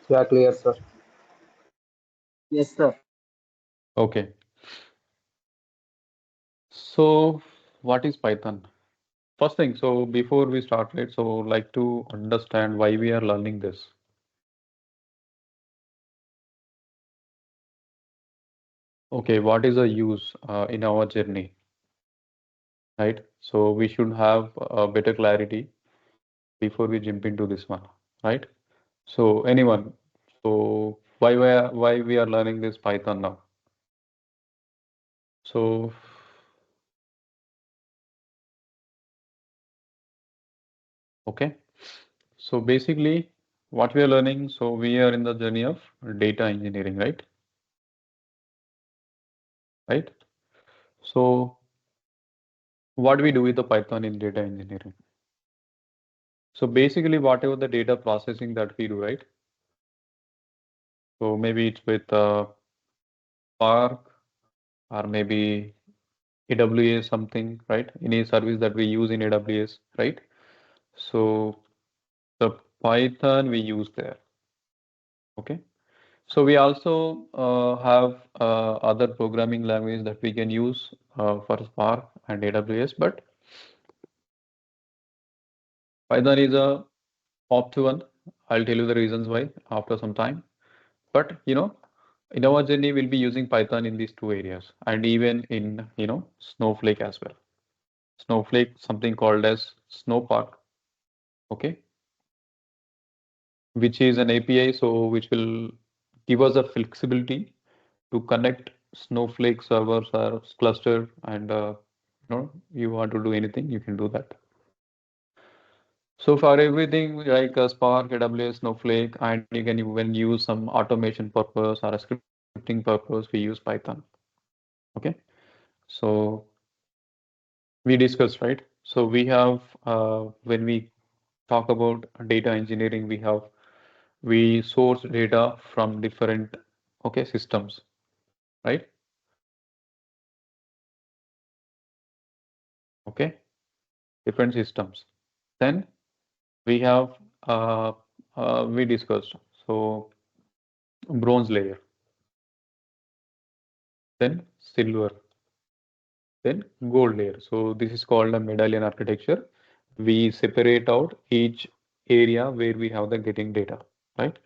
Yeah, clear, sir. Yes, sir. Okay. So what is Python? First thing, so before we start, right, so like to understand why we are learning this. Okay, what is the use in our journey, right? So we should have a better clarity before we jump into this one, right? So anyone, so why we are learning this Python now? So okay, so basically what we are learning, so we are in the journey of data engineering, right? Right? So what do we do with the Python in data engineering? So basically whatever the data processing that we do, right? So maybe it's with Spark or maybe AWS something, right? Any service that we use in AWS, right? So the Python we use there. Okay. So we also have other programming language that we can use for Spark and AWS, but Python is a opt one. I'll tell you the reasons why after some time. But in our journey, we'll be using Python in these two areas, and even in Snowflake as well. Snowflake, something called as Snowpark, okay, which is an API, so which will give us the flexibility to connect Snowflake servers or cluster, and you want to do anything, you can do that. So for everything like Spark, AWS, Snowflake, and you can even use some automation purpose or a scripting purpose, we use Python. Okay, so we discussed, right? So we have when we talk about data engineering, we source data from different systems, right? Okay, different systems. Then we have we discussed so bronze layer, then silver, then gold layer. So this is called a medallion architecture. We separate out each area where we have the getting data, right?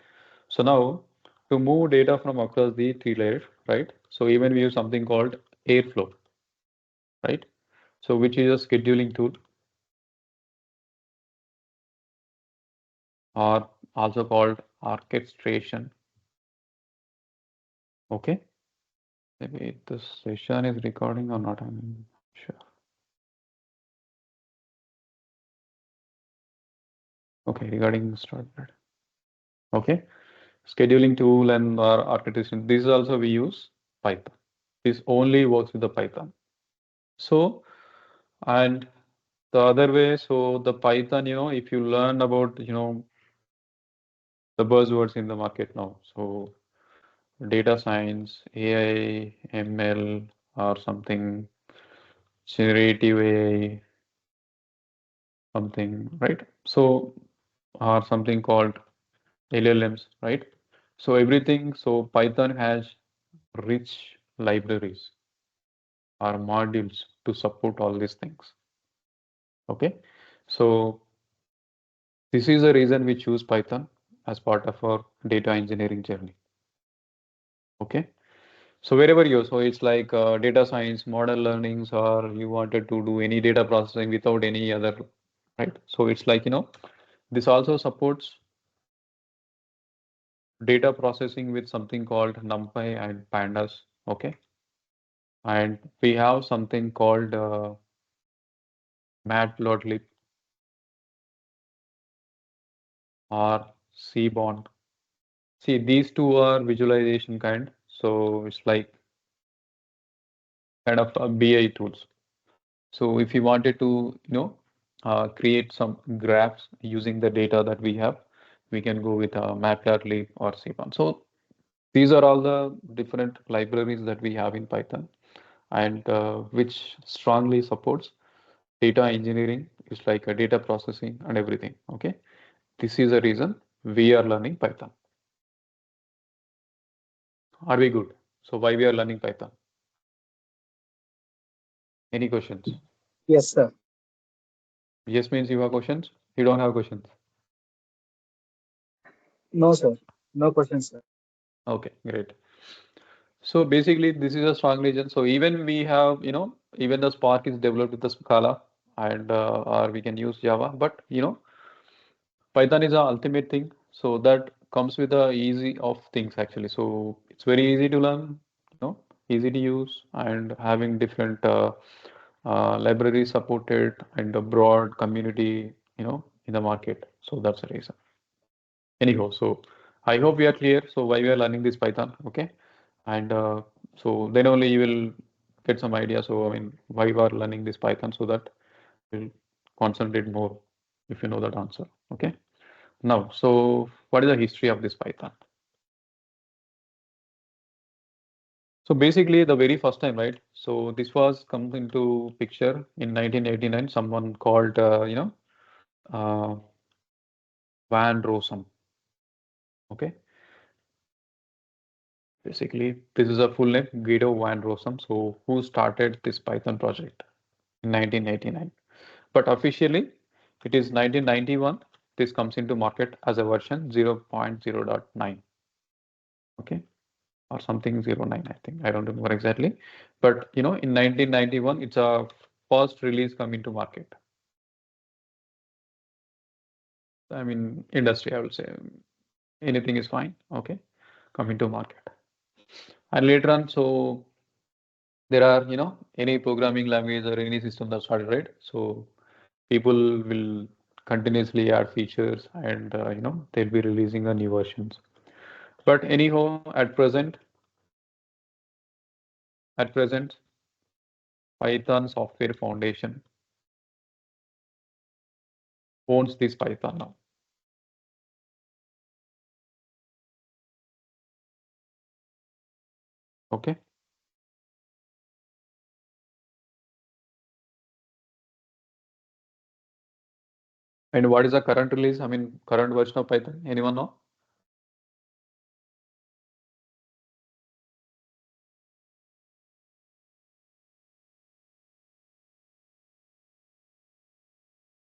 So now to move data from across the three layers, right? So even we use something called Airflow, right? So which is a scheduling tool, or also called orchestration. Okay. Maybe this session is recording or not, I'm not sure. Okay, regarding started. Okay, scheduling tool and our architecture. This is also we use Python. This only works with the Python. So, and the other way, so the Python, if you learn about, the buzzwords in the market now. So data science, AI, ML, or something, generative AI, something, right? So, or something called LLMs, right? So everything, so Python has rich libraries or modules to support all these things. Okay, so this is the reason we choose Python as part of our data engineering journey. Okay, so wherever you, so it's like data science, model learnings, or you wanted to do any data processing without any other, right? So it's like, this also supports data processing with something called NumPy and Pandas. Okay, and we have something called Matplotlib or Seaborn. See, these two are visualization kind, so it's like kind of BI tools. So if you wanted to, create some graphs using the data that we have, we can go with Matplotlib or Seaborn. So these are all the different libraries that we have in Python, and which strongly supports data engineering. It's like a data processing and everything. Okay, this is the reason we are learning Python. Are we good? So why we are learning Python? Any questions? Yes, sir. Yes means you have questions. You don't have questions. No, sir. No questions, sir. Okay, great. So basically, this is a strong region. So even we have, even the Spark is developed with the Scala, and or we can use Java. But Python is the ultimate thing. So that comes with the easy of things actually. So it's very easy to learn, easy to use, and having different libraries supported and a broad community, in the market. So that's the reason. Anyhow, so I hope we are clear. So why we are learning this Python, okay? And so then only you will get some idea. So I mean, why we are learning this Python, so that you'll concentrate more if you know that answer. Okay. Now, so what is the history of this Python? So basically, the very first time, right? So this was comes into picture in 1989. Someone called, uh, Van Rossum. Okay. Basically, this is a full name, Guido Van Rossum. So who started this Python project in 1989? But officially, it is 1991. This comes into market as a version 0.0.9. Okay. Or something 09, I think. I don't remember exactly. But in 1991, it's a first release coming to market. I mean, industry, I will say anything is fine. Okay. Coming to market. And later on, so there are, any programming language or any system that started, right? So people will continuously add features and, they'll be releasing the new versions. But anyhow, at present, Python Software Foundation owns this Python now. Okay. And what is the current release? I mean, current version of Python? Anyone know?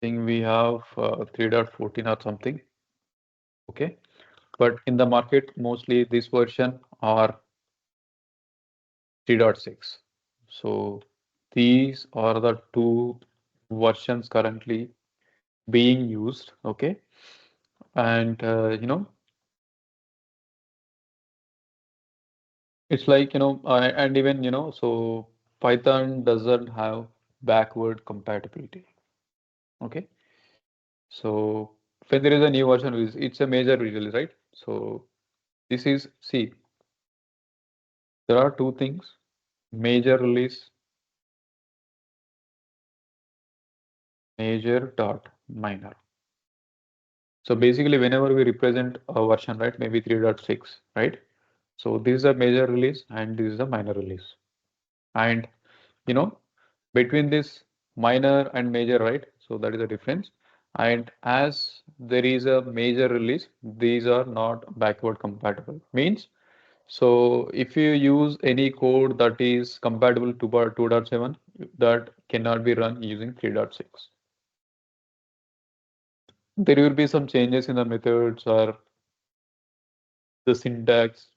I think we have 3.14 or something. Okay. But in the market, mostly this version are 3.6. So these are the two versions currently being used. Okay. And, it's like, and even, so Python doesn't have backward compatibility. Okay. So when there is a new version release, it's a major release, right? So this is, see, there are two things, major release, major dot minor. So basically, whenever we represent a version, right, maybe 3.6, right? So this is a major release and this is a minor release. And, you know, between this minor and major, right? So that is the difference. And as there is a major release, these are not backward compatible. Means, so if you use any code that is compatible to 2.7, that cannot be run using 3.6. There will be some changes in the methods or the syntax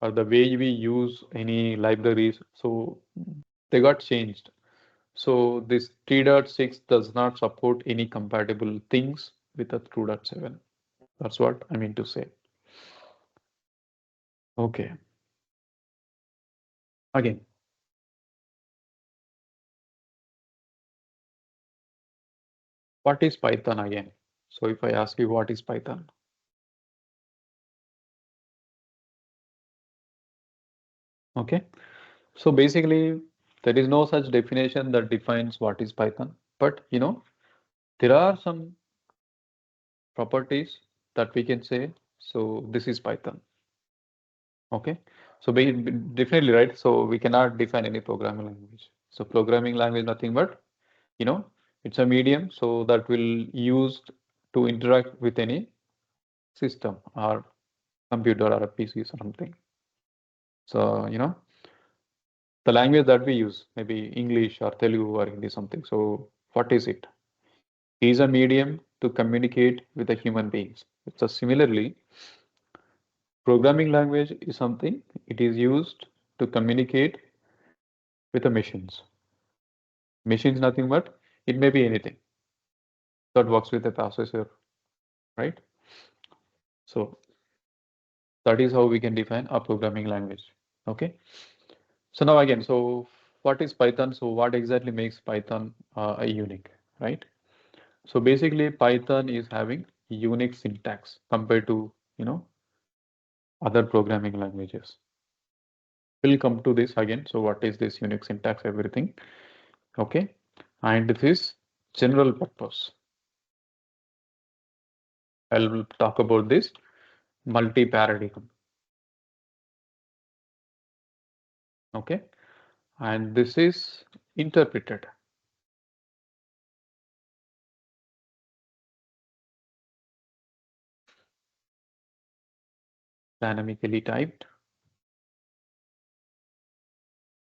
or the way we use any libraries. So they got changed. So this 3.6 does not support any compatible things with the 2.7. That's what I mean to say. Okay. Again, what is Python again? So if I ask you what is Python? Okay. So basically, there is no such definition that defines what is Python. But there are some properties that we can say. So this is Python. Okay. So definitely right. So we cannot define any programming language. So programming language nothing but it's a medium. So that will used to interact with any system or computer or a PC or something. So, the language that we use, maybe English or Telugu or Hindi something. So what is it? It is a medium to communicate with the human beings. So similarly, programming language is something it is used to communicate with the machines. Machines nothing but it may be anything that works with a processor, right? So that is how we can define a programming language. Okay. So now again, so what is Python? So what exactly makes Python a unique, right? So basically Python is having unique syntax compared to, other programming languages. We'll come to this again. So what is this unique syntax, everything? Okay. And this is general purpose. I'll talk about this multi-paradigm. Okay. And this is interpreted. Dynamically typed.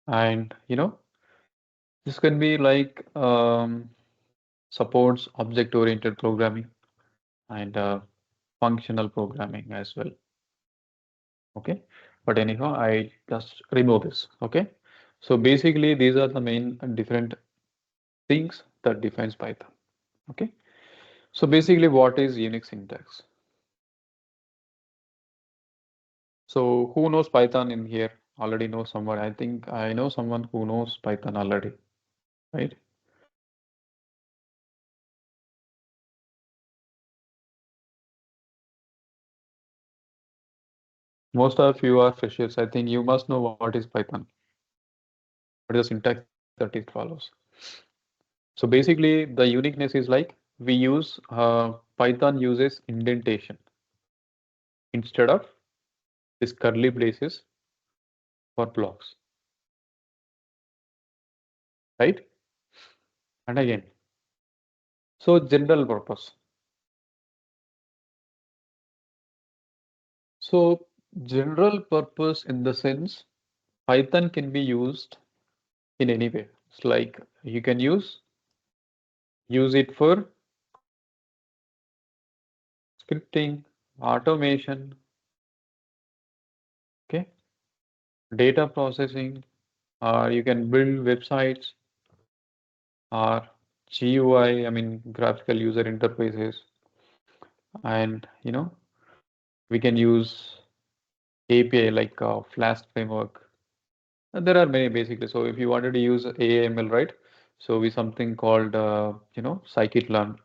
And this can be like supports object-oriented programming and functional programming as well. Okay. But anyhow, I just remove this. Okay. So basically, these are the main different things that defines Python. Okay. So basically, what is Unix syntax? So who knows Python in here? Already know someone. I think I know someone who knows Python already, right? Most of you are freshers. I think you must know what is Python. What is the syntax that it follows? So basically, the uniqueness is like we use Python uses indentation instead of this curly braces for blocks, right? And again, so general purpose. So general purpose in the sense Python can be used in any way. It's like you can use it for scripting, automation, okay, data processing, or you can build websites or GUI, I mean graphical user interfaces, and we can use API like Flask framework. And there are many basically. So if you wanted to use AAML, right? So we something called scikit-learn.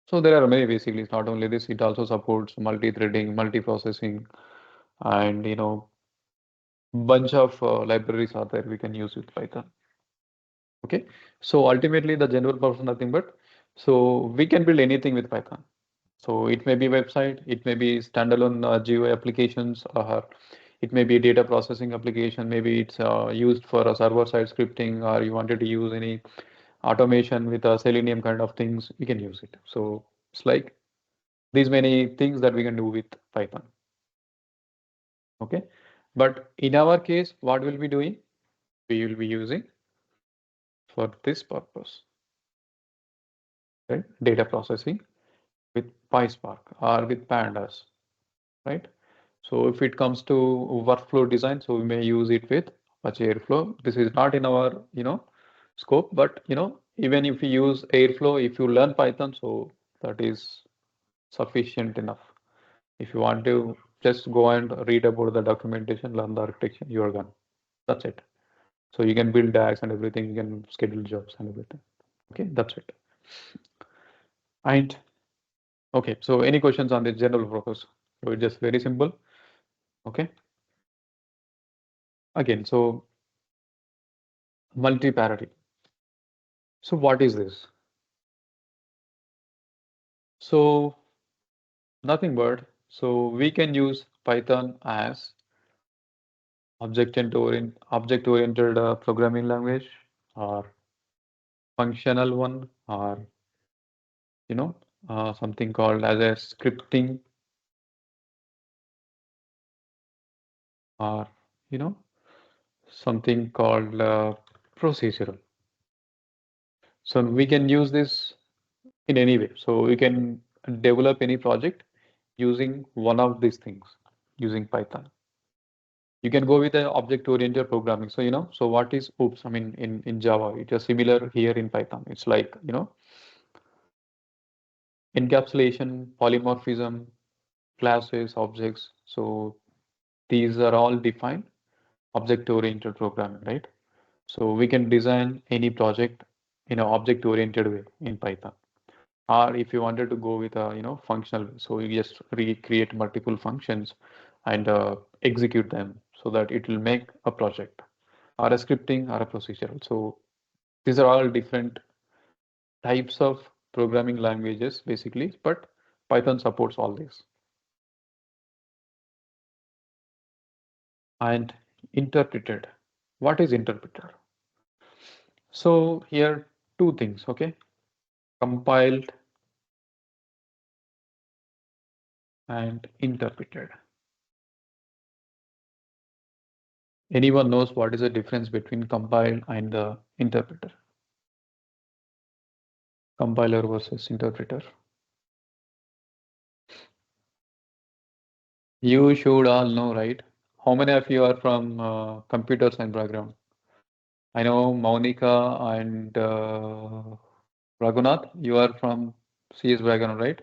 So there are many basically. It's not only this, it also supports multi-threading, multi-processing, and bunch of libraries are there we can use with Python. Okay, so ultimately the general purpose nothing but so we can build anything with Python. So it may be website, it may be standalone GUI applications, or it may be a data processing application. Maybe it's used for a server-side scripting, or you wanted to use any automation with a Selenium kind of things. You can use it. So it's like these many things that we can do with Python. Okay, but in our case, what we'll be doing? We will be using for this purpose, right? Data processing with PySpark or with Pandas, right? So if it comes to workflow design, so we may use it with Apache Airflow. This is not in our, scope, but even if you use Airflow, if you learn Python, so that is sufficient enough. If you want to just go and read about the documentation, learn the architecture, you are done. That's it. So you can build DAGs and everything, you can schedule jobs and everything. Okay, that's it. And okay, so any questions on the general purpose? So it's just very simple. Okay. Again, so multi-parity. So what is this? So nothing but so we can use Python as object-oriented programming language, or functional one, or something called as a scripting or something called procedural. So we can use this in any way. So we can develop any project using one of these things using Python. You can go with the object-oriented programming. So so what is OOPS? I mean, in Java, it is similar here in Python. It's like encapsulation, polymorphism, classes, objects. So these are all defined object-oriented programming, right? So we can design any project in an object-oriented way in Python. Or if you wanted to go with a functional, so you just recreate multiple functions and execute them so that it will make a project or a scripting or a procedural. So these are all different types of programming languages basically, but Python supports all these. And interpreted. What is interpreted? So here two things, okay? Compiled and interpreted. Anyone knows what is the difference between compiled and the interpreter? Compiler versus interpreter. You should all know, right? How many of you are from computer science background? I know Monica and Raghunath, you are from CS background, right?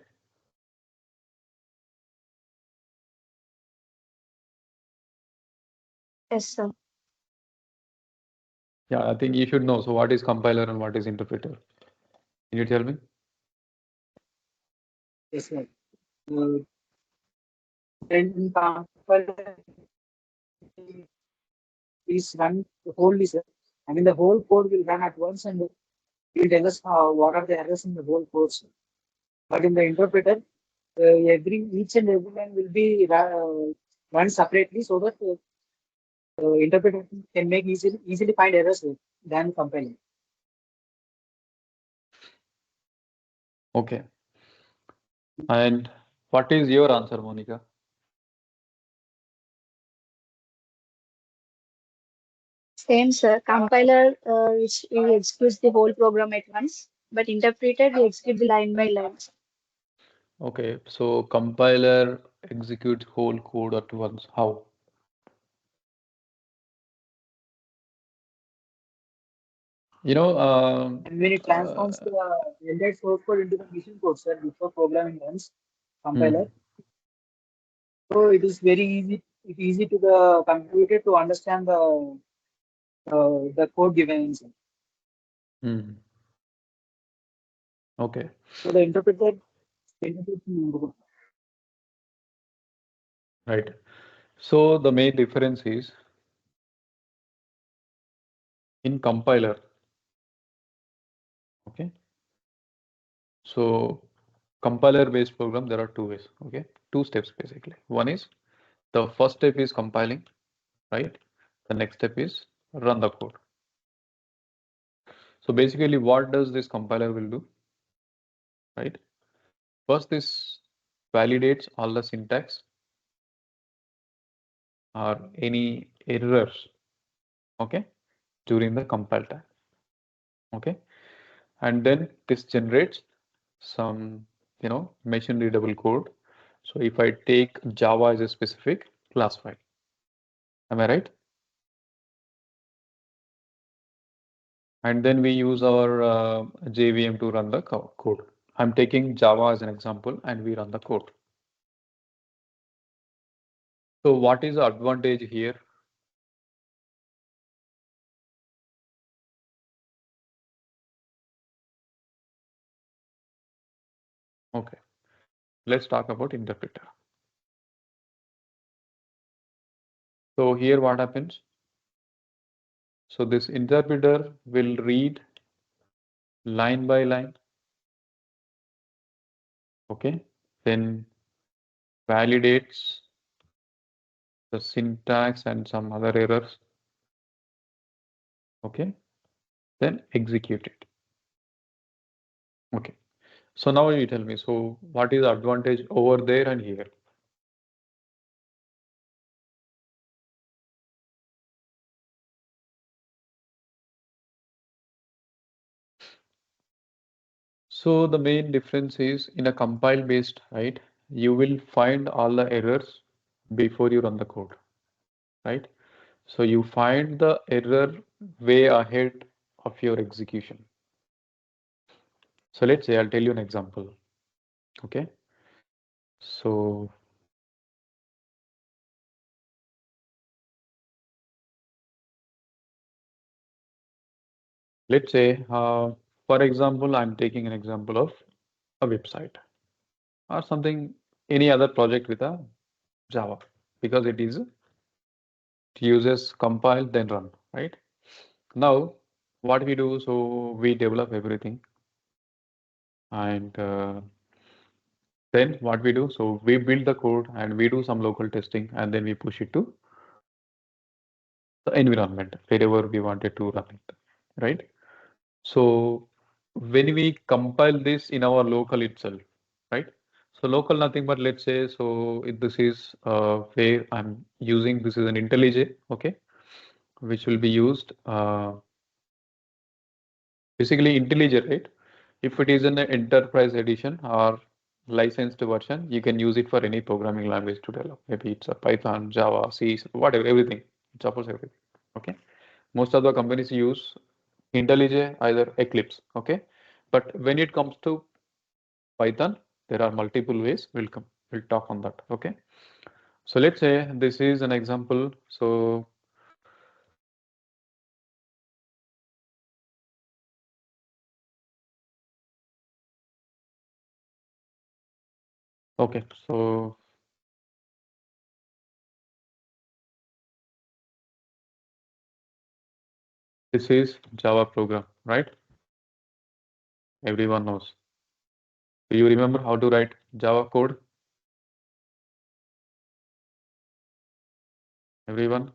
Yes, sir. Yeah, I think you should know. So what is compiler and what is interpreter? Can you tell me? Yes, sir. Then compiler is run wholly, sir. I mean, the whole code will run at once and will tell us what are the errors in the whole code, sir. But in the interpreter, each and every line will be run separately so that interpreter can make easily find errors than compiler. Okay. And what is your answer, Monica? Same, sir. Compiler, which will execute the whole program at once, but interpreter will execute the line by line. Okay, so compiler executes whole code at once. How? And when it transforms the entire source code into the machine code, sir, before programming runs, compiler. So it is very easy. It's easy to the computer to understand the code given. Sir. Okay. So the interpreter. Right. So the main difference is in compiler. Okay. So compiler based program, there are two ways. Okay. Two steps basically. One is the first step is compiling, right? The next step is run the code. So basically what does this compiler will do, right? First, this validates all the syntax or any errors, okay, during the compile time, okay, and then this generates some machine readable code. So if I take Java as a specific class file, am I right? And then we use our JVM to run the code. I'm taking Java as an example and we run the code. So what is the advantage here? Okay, let's talk about interpreter. So here what happens? So this interpreter will read line by line, okay, then validates the syntax and some other errors, okay, then execute it. Okay, so now you tell me, so what is the advantage over there and here? So the main difference is in a compile based, right? You will find all the errors before you run the code, right? So you find the error way ahead of your execution. So let's say I'll tell you an example. Okay. So let's say, for example, I'm taking an example of a website or something, any other project with a Java, because it uses compile then run, right? Now, what we do, so we develop everything, and then what we do, so we build the code and we do some local testing, and then we push it to the environment wherever we wanted to run it, right? So when we compile this in our local itself, right? So local nothing but let's say, so if this is where I'm using, this is an IntelliJ, okay, which will be used basically IntelliJ, right? If it is in the enterprise edition or licensed version, you can use it for any programming language to develop. Maybe it's a Python, Java, C, whatever, everything. It supports everything. Okay. Most of the companies use IntelliJ, either Eclipse. Okay. But when it comes to Python, there are multiple ways. We'll talk on that. Okay. So let's say this is an example. So okay. So this is Java program, right? Everyone knows. Do you remember how to write Java code? Everyone?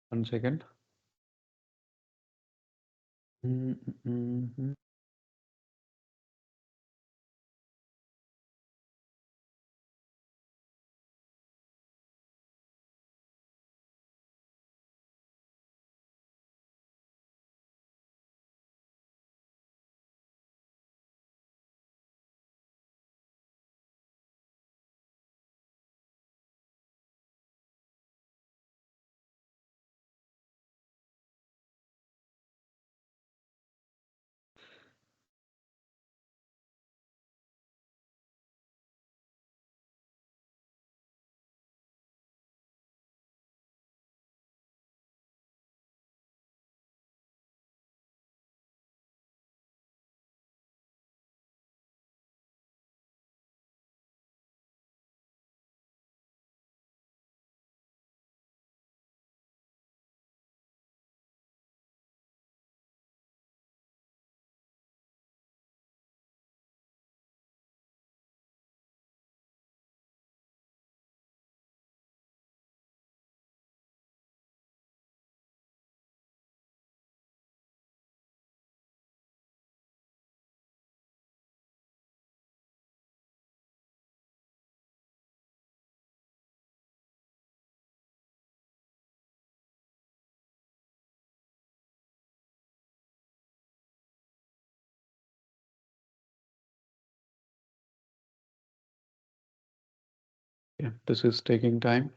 One second. Mhm. Yeah, this is taking time.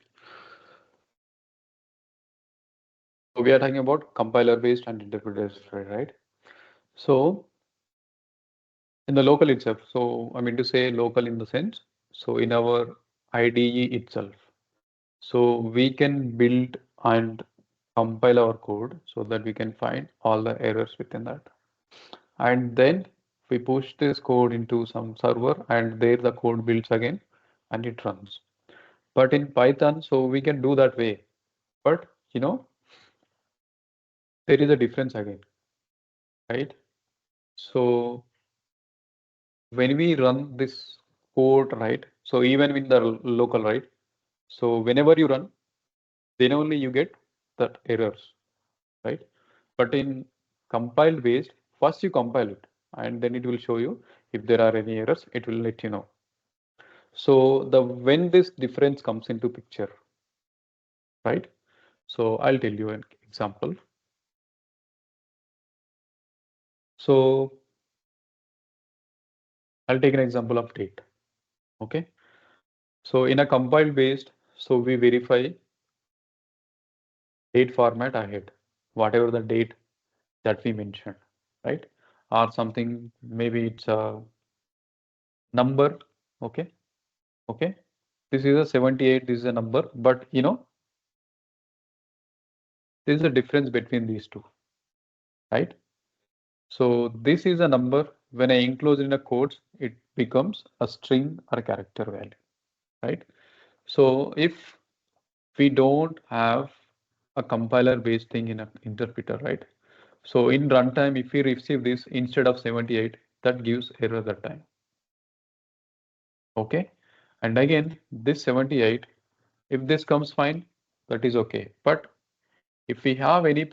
So we are talking about compiler based and interpreter based, right? So in the local itself, so I mean to say local in the sense, so in our IDE itself, so we can build and compile our code so that we can find all the errors within that. And then we push this code into some server and there the code builds again and it runs. But in Python, so we can do that way. But there is a difference again, right? So when we run this code, right? So even in the local, right? So whenever you run, then only you get that errors, right? But in compile based, first you compile it and then it will show you if there are any errors, it will let you know. So when this difference comes into picture, right? So I'll tell you an example. So I'll take an example of date. Okay. So in a compile based, so we verify date format ahead, whatever the date that we mentioned, right? Or something, maybe it's a number. Okay. Okay. This is a 78, this is a number, but there is a difference between these two, right? So this is a number. When I enclose in a quotes, it becomes a string or a character value, right? So if we don't have a compiler based thing in an interpreter, right? So in runtime, if we receive this instead of 78, that gives error that time. Okay. And again, this 78, if this comes fine, that is okay. But if we have any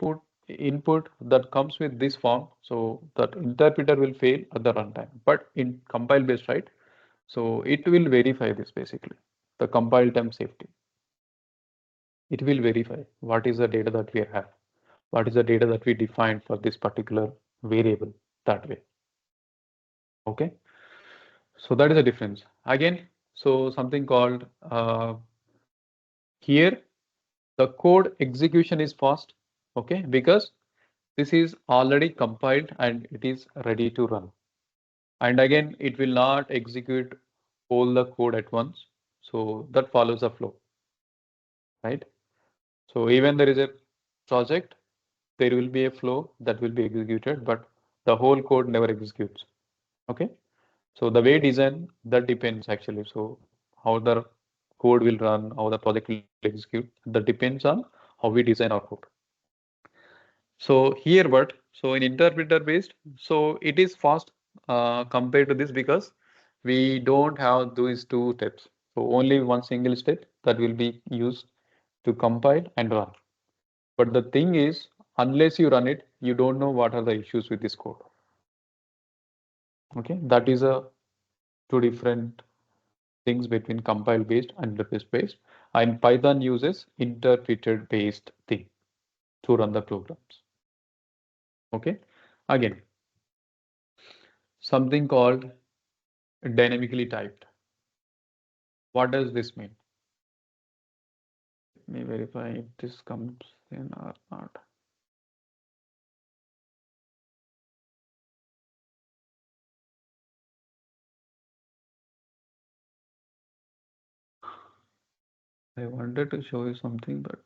input that comes with this form, so that interpreter will fail at the runtime. But in compile based, right? So it will verify this basically, the compile time safety. It will verify what is the data that we have, what is the data that we defined for this particular variable that way. Okay. So that is the difference. Again, so something called here, the code execution is fast. Okay, because this is already compiled and it is ready to run. And again, it will not execute all the code at once. So that follows a flow, right? So even there is a project, there will be a flow that will be executed, but the whole code never executes. Okay. So the way design, that depends actually. So how the code will run, how the project will execute, that depends on how we design our code. So here, so in interpreter based, so it is fast compared to this because we don't have these two steps. So only one single step that will be used to compile and run. But the thing is, unless you run it, you don't know what are the issues with this code. Okay, that is a two different things between compile based and interface based. And Python uses interpreted based thing to run the programs. Okay, again, something called dynamically typed. What does this mean? Let me verify if this comes in or not. I wanted to show you something, but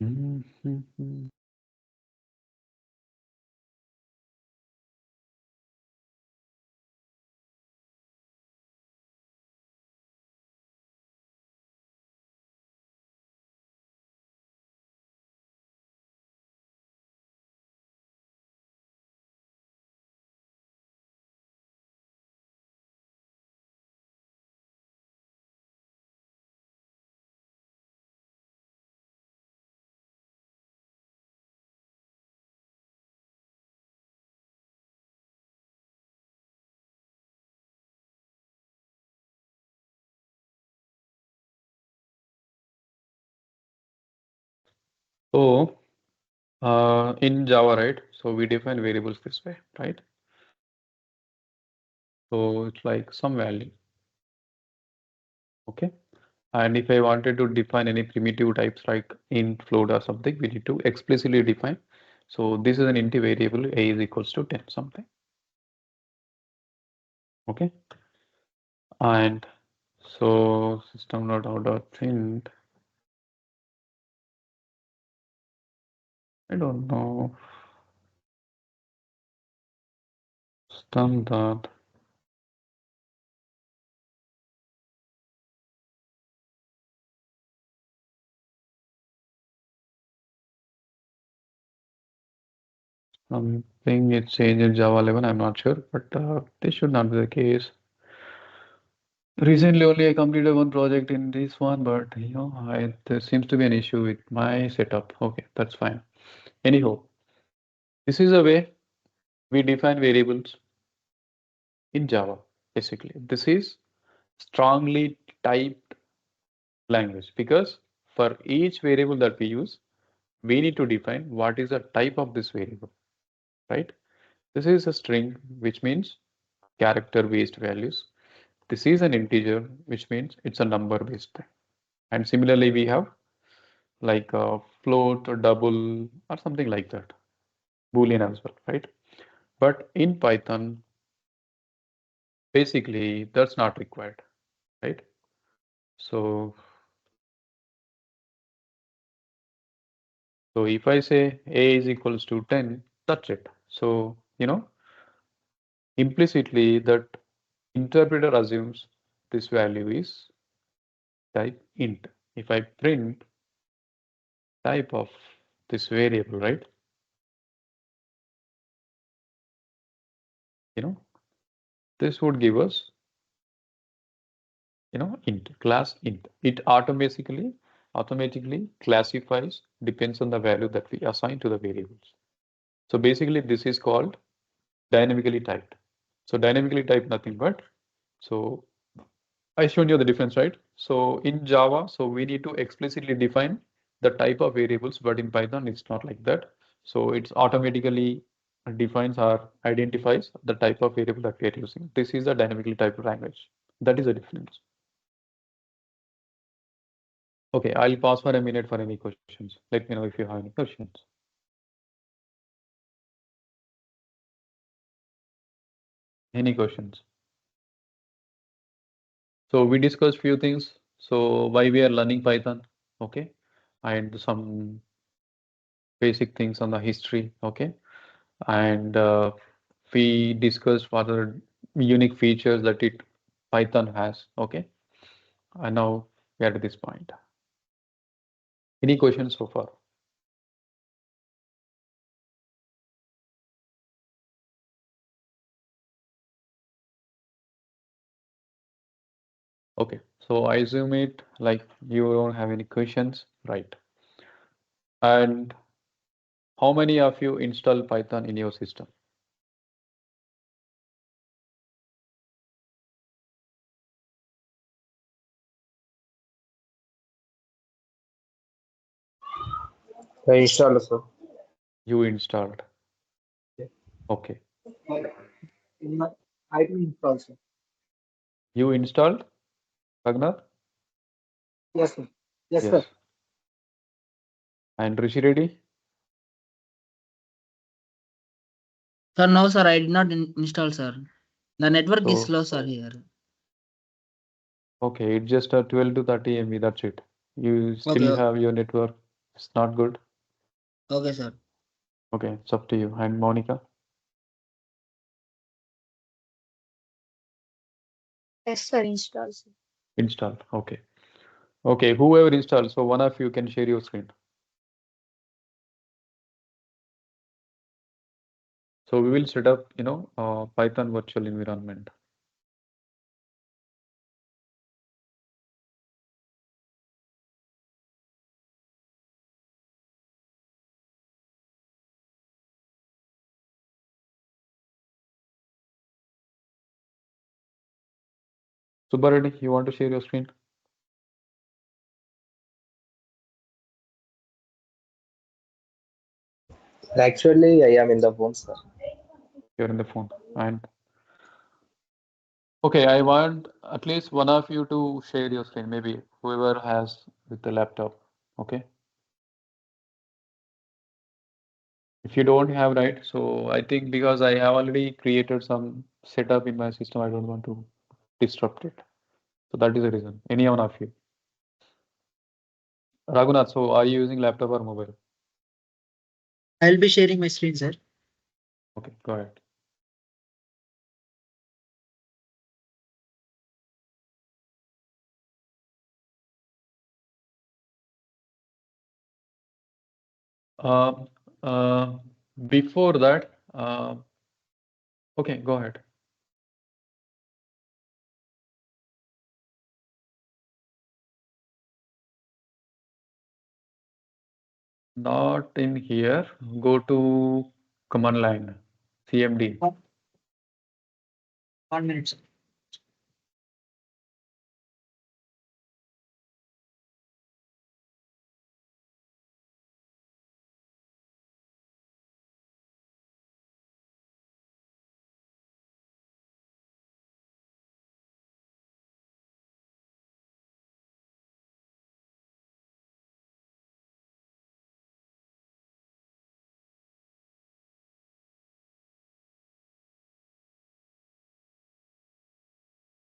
Mhm. So in Java, right? So we define variables this way, right? So it's like some value. Okay. And if I wanted to define any primitive types like int, float or something, we need to explicitly define. So this is an int variable, a is equals to 10 something. Okay. And so system.out.print, I don't know, system dot Something it's changed in Java 11, I'm not sure, but this should not be the case. Recently only I completed one project in this one, but there seems to be an issue with my setup. Okay, that's fine. Anyhow, this is a way we define variables in Java, basically. This is strongly typed language because for each variable that we use, we need to define what is the type of this variable, right? This is a string, which means character-based values. This is an integer, which means it's a number-based thing. And similarly, we have like a float or double or something like that, Boolean as well, right? But in Python, basically, that's not required, right? So if I say a is equals to 10, that's it. So, implicitly that interpreter assumes this value is type int. If I print type of this variable, right? This would give us, int, class int. It automatically classifies, depends on the value that we assign to the variables. So basically this is called dynamically typed. So dynamically typed nothing but, so I showed you the difference, right? So in Java, so we need to explicitly define the type of variables, but in Python, it's not like that. So it's automatically defines or identifies the type of variable that we are using. This is a dynamically typed language. That is the difference. Okay, I'll pause for a minute for any questions. Let me know if you have any questions. Any questions? So we discussed few things. So why we are learning Python, okay, and some basic things on the history, okay, and we discussed what are unique features that Python has, okay, and now we are at this point. Any questions so far? Okay, so I assume it like you don't have any questions, right? And how many of you install Python in your system? I installed, sir. You installed. Yeah. Okay. In my, I do install, sir. You installed, Ragnar? Yes, sir. Yes, Yes. sir. And Rishi Reddy? Sir, no, sir, I did not install, sir. The network is So, slow, sir, here. okay, it's just a 12 to 30 MB, that's it. You still Okay, have your network. It's not good. okay, sir. Okay, it's up to you. And Monica? Yes, sir, install, sir. Installed. Okay. Okay, whoever installed, so one of you can share your screen. So we will set up, Python virtual environment. Subbareddy, you want to share your screen? Actually, I am in the phone, sir. You're in the phone. And okay, I want at least one of you to share your screen, maybe whoever has with the laptop. Okay. If you don't have, right, so I think because I have already created some setup in my system, I don't want to disrupt it. So that is the reason. Any one of you. Raghunath, so are you using laptop or mobile? I'll be sharing my screen, sir. Okay, go ahead. Uh, uh, before that, okay, go ahead. Not in here. Go to command line, CMD. 1 minute, sir.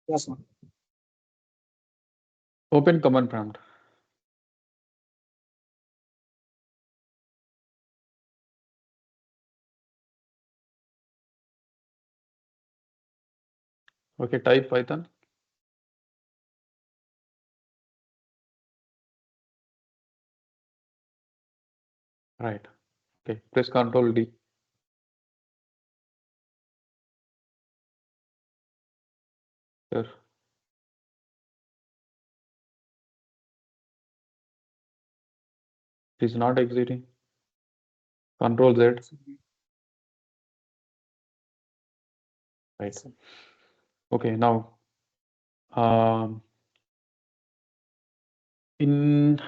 Yes, ma'am. Open command prompt. Okay, type Python. Right. Okay, press Control D. Sure. It is not exiting. Control Z. Right. Okay, now in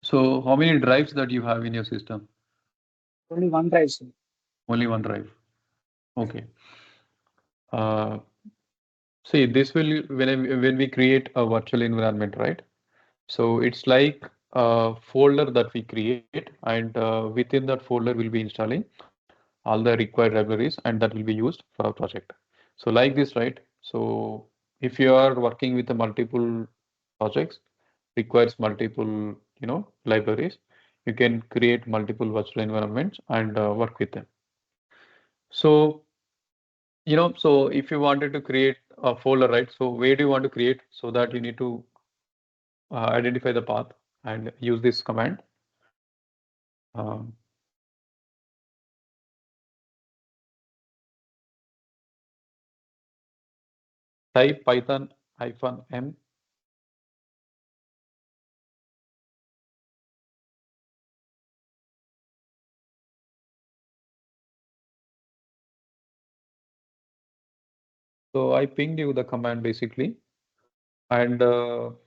so how many drives that you have in your system? Only one drive, sir. Only one drive. Okay. See, this will when we create a virtual environment, right? So it's like a folder that we create, and within that folder we'll be installing all the required libraries, and that will be used for our project. So like this, right? So if you are working with the multiple projects, requires multiple, libraries, you can create multiple virtual environments and work with them. So, so if you wanted to create a folder, right? So where do you want to create? So that you need to identify the path and use this command. Um, Type Python -m. So I pinged you the command basically, and no,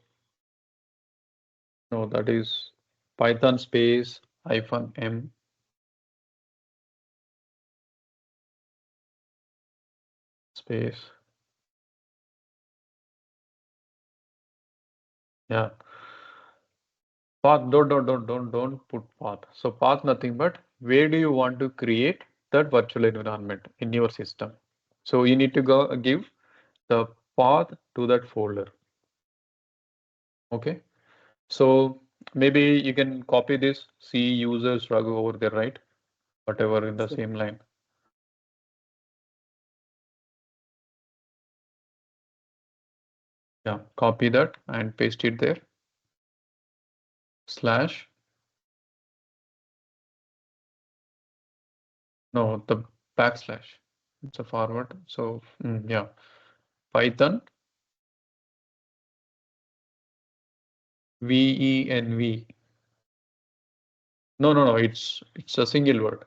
that is Python space -m space. Yeah. Path, don't put path. So path nothing but where do you want to create that virtual environment in your system? So you need to go give the path to that folder. Okay. So maybe you can copy this, C users Raghu over there, right? Whatever in the Sure. same line. Yeah, copy that and paste it there. Slash. No, the backslash. It's a forward. So yeah, Python VENV. No. It's a single word.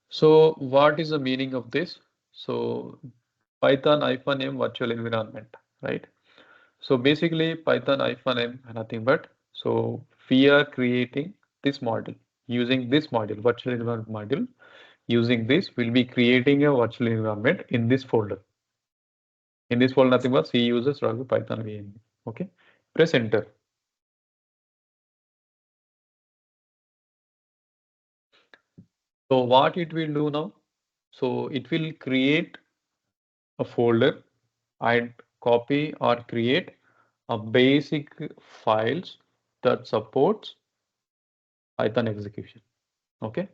So what is the meaning of this? So Python -m virtual environment, right? So basically Python -m nothing but so we are creating this model using this module, virtual environment module. Using this, we'll be creating a virtual environment in this folder. In this folder, nothing but C users Raghu Python VN. Okay, press enter. So what it will do now? So it will create a folder and copy or create a basic files that supports Python execution. Okay,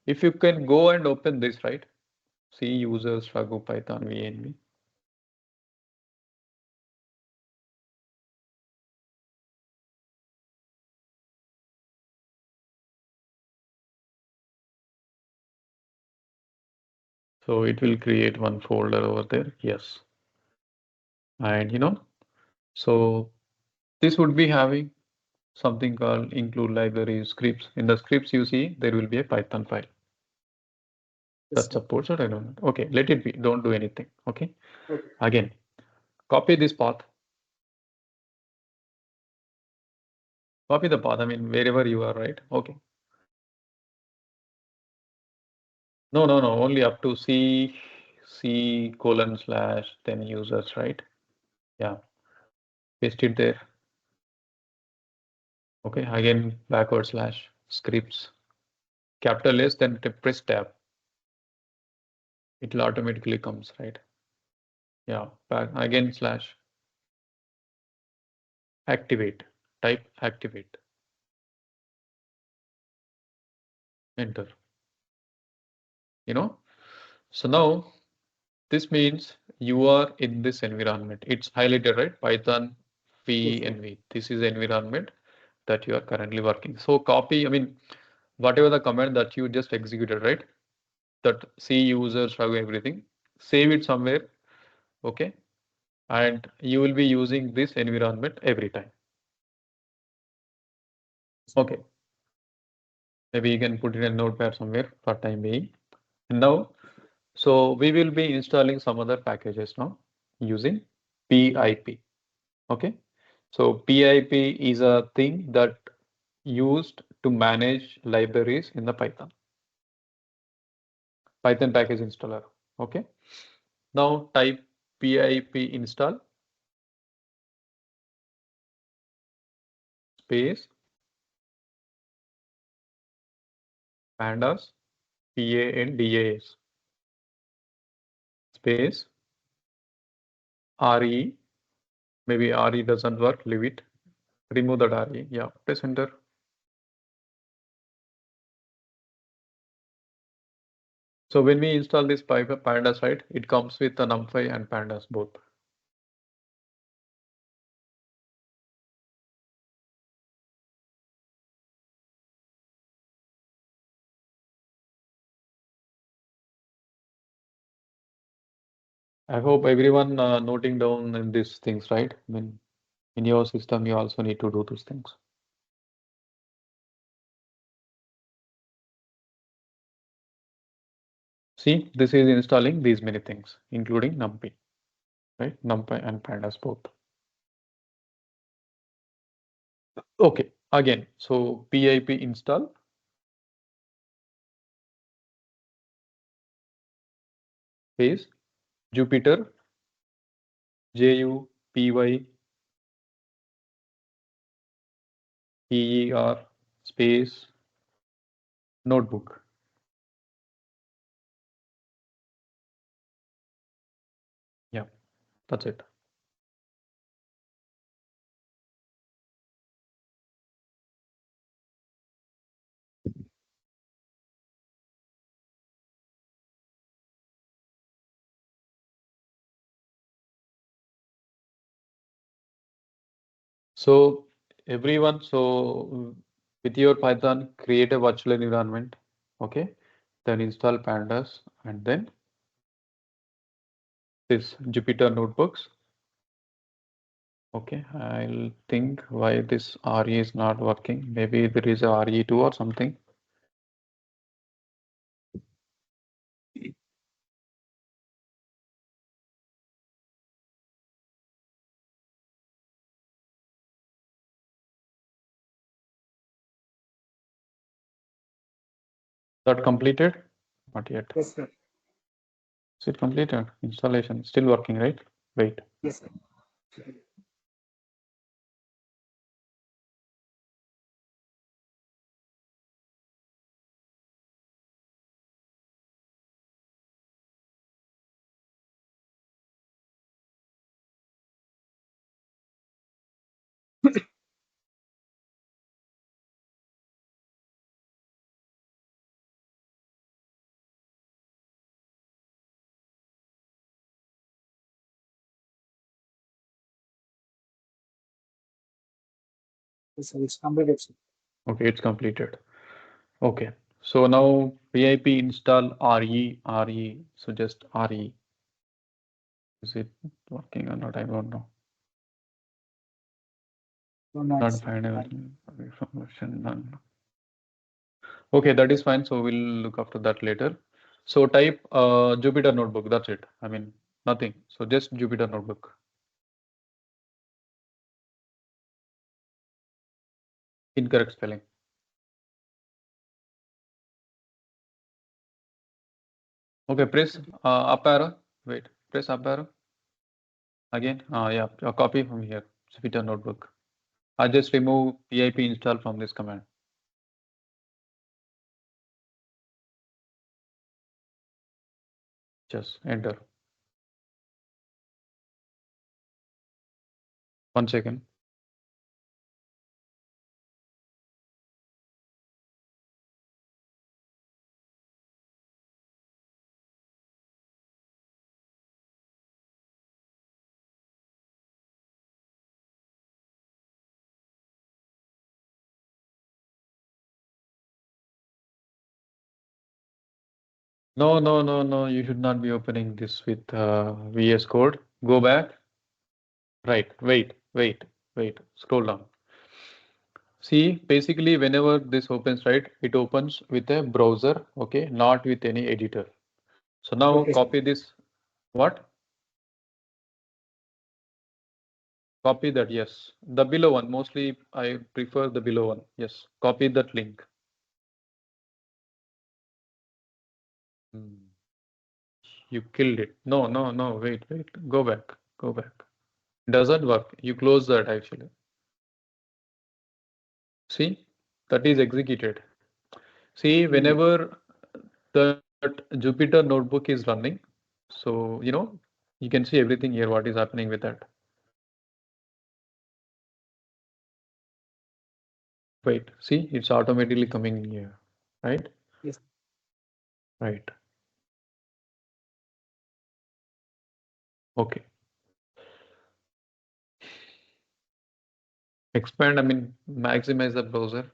if you can go and open this, right? C users Raghu Python VNV. So it will create one folder over there. Yes. And so this would be having something called include library scripts. In the scripts you see, there will be a Python file that supports it. I don't know. Okay, let it be. Don't do anything. Okay. Again, copy this path. Copy the path. I mean, wherever you are, right? Okay. No. Only up to C:/then users, right? Yeah. Paste it there. Okay. Again, /scripts. Capital S, then press tab. It will automatically comes, right? Yeah. Back again /activate. Type activate. Enter. So now this means you are in this environment. It's highlighted, right? Python PNV. This is the environment that you are currently working. So copy, I mean, whatever the command that you just executed, right? That C users have everything. Save it somewhere. Okay. And you will be using this environment every time. Okay. Maybe you can put it in a notepad somewhere for time being. And now, so we will be installing some other packages now using PIP. Okay. So PIP is a thing that used to manage libraries in the Python package installer. Okay. Now type pip install space pandas pandas space re. Maybe re doesn't work. Leave it. Remove that re. Yeah. Press enter. So when we install this pandas, right, it comes with a NumPy and pandas both. I hope everyone noting down in these things, right? I mean, in your system, you also need to do those things. See, this is installing these many things, including NumPy, right? NumPy and pandas both. Okay, again, so pip install space Jupyter JUPYPER space notebook. Yeah, that's it. So everyone, so with your Python, create a virtual environment. Okay, then install pandas and then this Jupyter notebooks. Okay, I'll think why this RE is not working. Maybe there is a RE2 or something. That completed? Not yet. Yes, sir. Is it completed? Installation still working, right? Wait. Yes, sir. Yes, sir. It's completed, sir. Okay, it's completed. Okay, So now pip install re. So just re. Is it working or not? I don't know. Not find information. None. Okay, that is fine. So we'll look after that later. So type Jupyter Notebook. That's it. I mean, nothing. So just Jupyter Notebook. Incorrect spelling. Okay, press up arrow. Wait, press up arrow. Again. Yeah, a copy from here. Jupyter Notebook. I just remove pip install from this command. Just enter. 1 second. No. You should not be opening this with VS Code. Go back. Right. Wait. Scroll down. See, basically, whenever this opens, right, it opens with a browser, okay, not with any editor. So now Okay, copy this. What? Copy that. Yes. The below one. Mostly, I prefer the below one. Yes. Copy that link. You killed it. No. Wait. Go back. Doesn't work. You close that actually. See, that is executed. See, whenever that Jupyter notebook is running, so you can see everything here, what is happening with that. Wait, see, it's automatically coming here, right? Yes. Right. Okay. Expand, I mean, maximize the browser.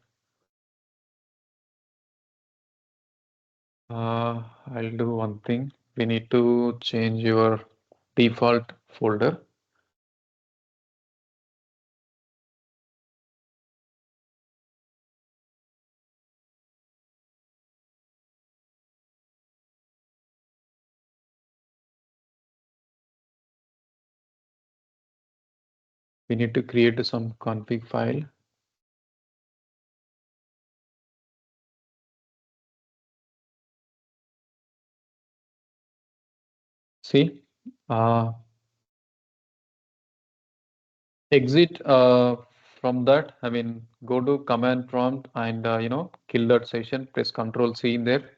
I'll do one thing. We need to change your default folder. We need to create some config file. See, exit from that. I mean, go to command prompt and kill that session. Press Control C in there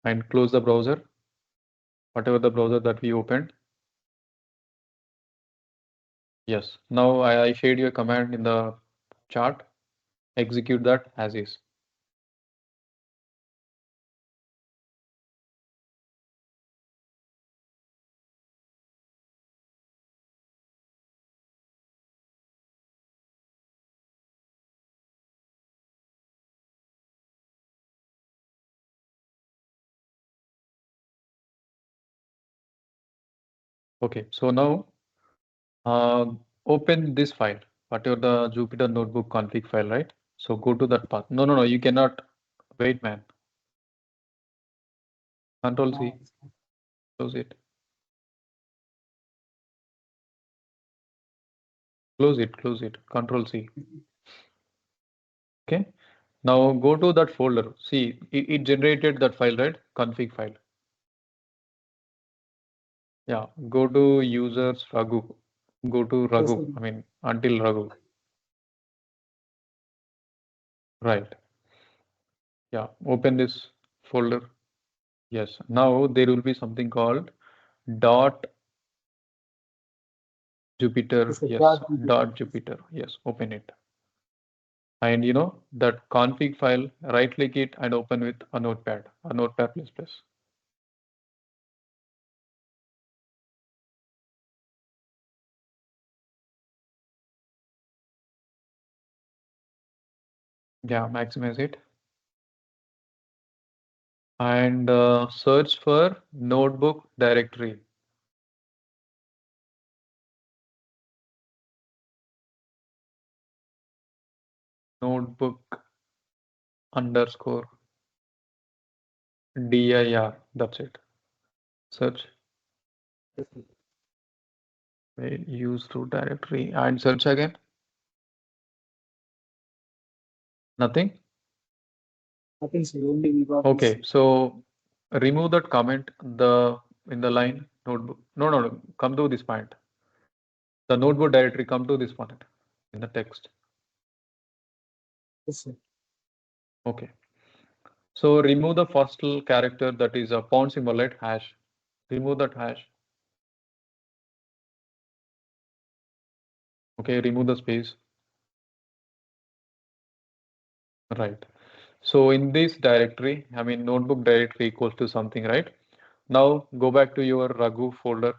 and close the browser, whatever the browser that we opened. Yes. Now I shared your command in the chart. Execute that as is. Okay. So now open this file, whatever the Jupyter notebook config file, right? So go to that path. No. You cannot wait, man. Control C. Close it. Close it. Control C. Okay. Now go to that folder. See, it generated that file, right? Config file. Yeah. Go to users Raghu. Go to Raghu. I mean, until Raghu. Right. Yeah. Open this folder. Yes. Now there will be something called dot Jupyter. Yes. Dot Jupyter. Yes. Open it. And that config file, right click it and open with a notepad. A notepad plus. Yeah. Maximize it. and search for notebook directory. Notebook underscore dir. That's it. Search. Use root directory and search again. Nothing. Nothing, sir. Only we got Okay, this. so remove that comment in the line notebook. No. Come to this point. The notebook directory. Come to this point in the text. Yes, sir. Okay. So remove the first character, that is a pound symbol, right? Hash. Remove that hash. Okay, remove the space. Right. So in this directory, I mean notebook directory equals to something, right? Now go back to your Raghu folder.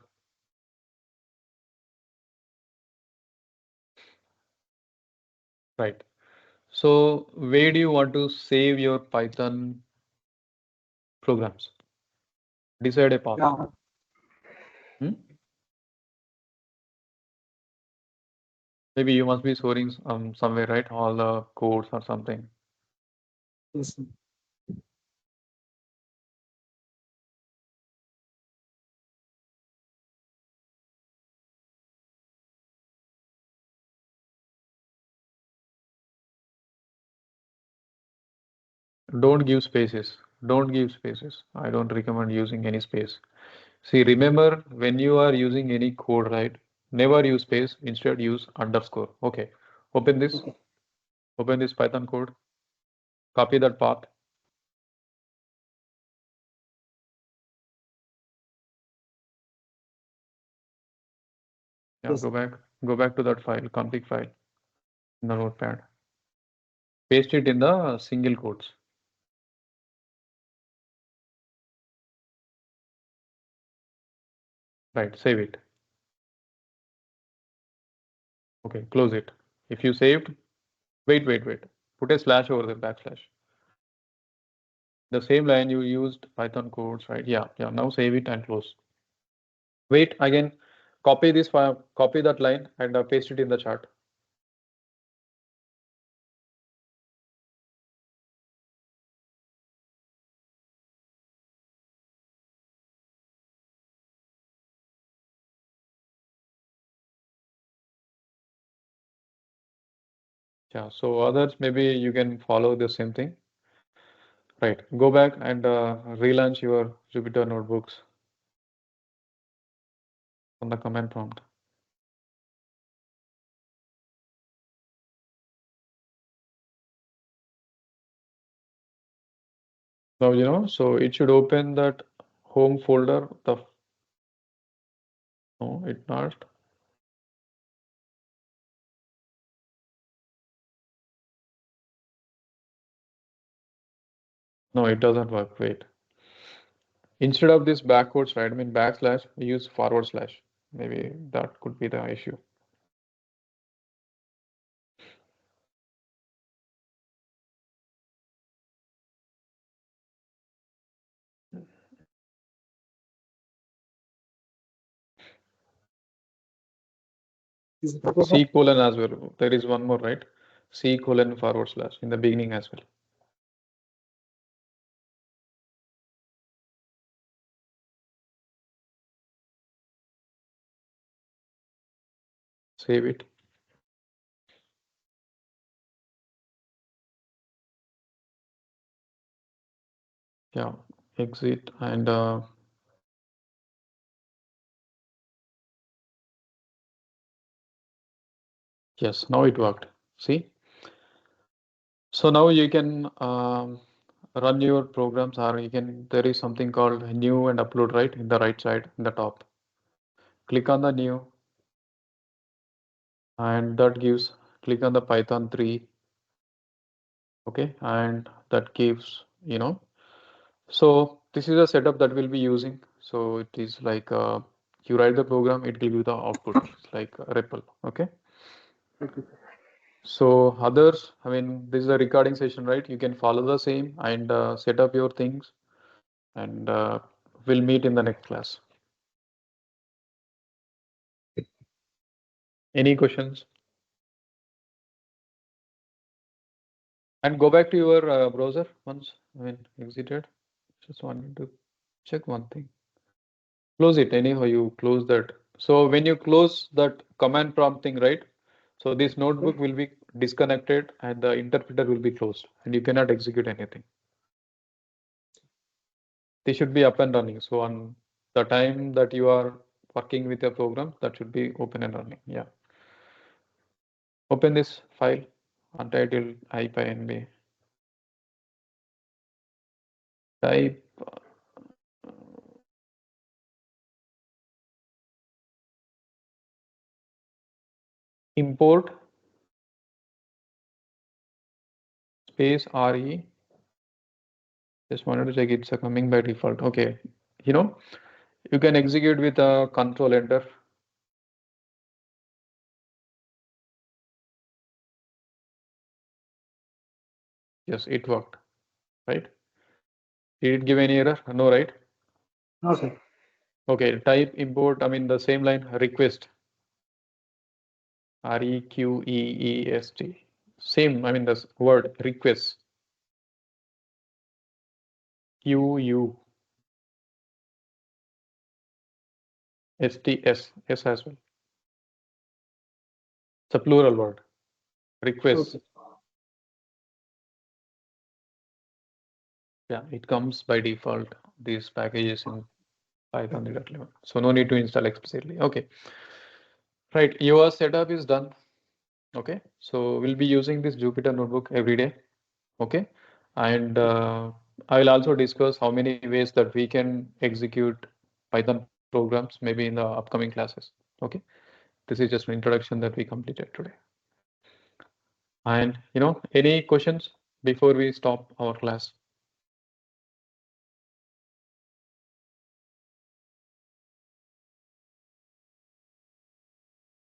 Right. So where do you want to save your Python programs? Decide a path. Yeah. Hmm? Maybe you must be storing somewhere, right? All the codes or something. Yes, sir. Don't give spaces. Don't give spaces. I don't recommend using any space. See, remember when you are using any code, right? Never use space. Instead, use underscore. Okay. Open this. Okay. Open this Python code. Copy that path. Yeah, Yes. go back. Go back to that file, config file in the notepad. Paste it in the single quotes. Right. Save it. Okay. Close it. If you saved, wait. Put a slash over the backslash. The same line you used Python codes, right? Yeah. Now save it and close. Wait again. Copy this file. Copy that line and paste it in the chart. Yeah. So others, maybe you can follow the same thing. Right. Go back and relaunch your Jupyter notebooks on the command prompt. Now, so it should open that home folder. No, it not. No, it doesn't work. Wait. Instead of this backwards, right? I mean backslash, we use forward slash. Maybe that could be the issue. Is it okay, sir? C colon as well. There is one more, right? C colon forward slash in the beginning as well. Save it. Yeah. Exit and yes, now it worked. See? So now you can run your programs, or you can, there is something called new and upload, right? In the right side, in the top. Click on the new, and that gives, click on the Python 3. Okay, and that gives, so this is a setup that we'll be using. So it is like you write the program, it gives you the output. It's like a REPL. Okay. Okay. So others, I mean, this is a recording session, right? You can follow the same and set up your things. and we'll meet in the next class. Any questions? And go back to your browser once, exited. Just wanted to check one thing. Close it anyhow, you close that. So when you close that command prompt thing, right? So this notebook will be disconnected and the interpreter will be closed and you cannot execute anything. They should be up and running. So on the time that you are working with your program, that should be open and running. Yeah. Open this file, untitled IPyNB. Type import space RE. Just wanted to check it's coming by default. Okay. You can execute with a control enter. Yes, it worked, right? Did it give any error? No, right? No, sir. Okay, type import, the same line, request. REQEEST. Same, this word, request. QU. STS, S as well. It's a plural word. Request. Okay. Yeah, it comes by default. These packages in Python 3.11. So no need to install explicitly. Okay. Right, your setup is done. Okay, so we'll be using this Jupyter notebook every day. Okay, and I will also discuss how many ways that we can execute Python programs maybe in the upcoming classes. Okay, this is just an introduction that we completed today. And any questions before we stop our class?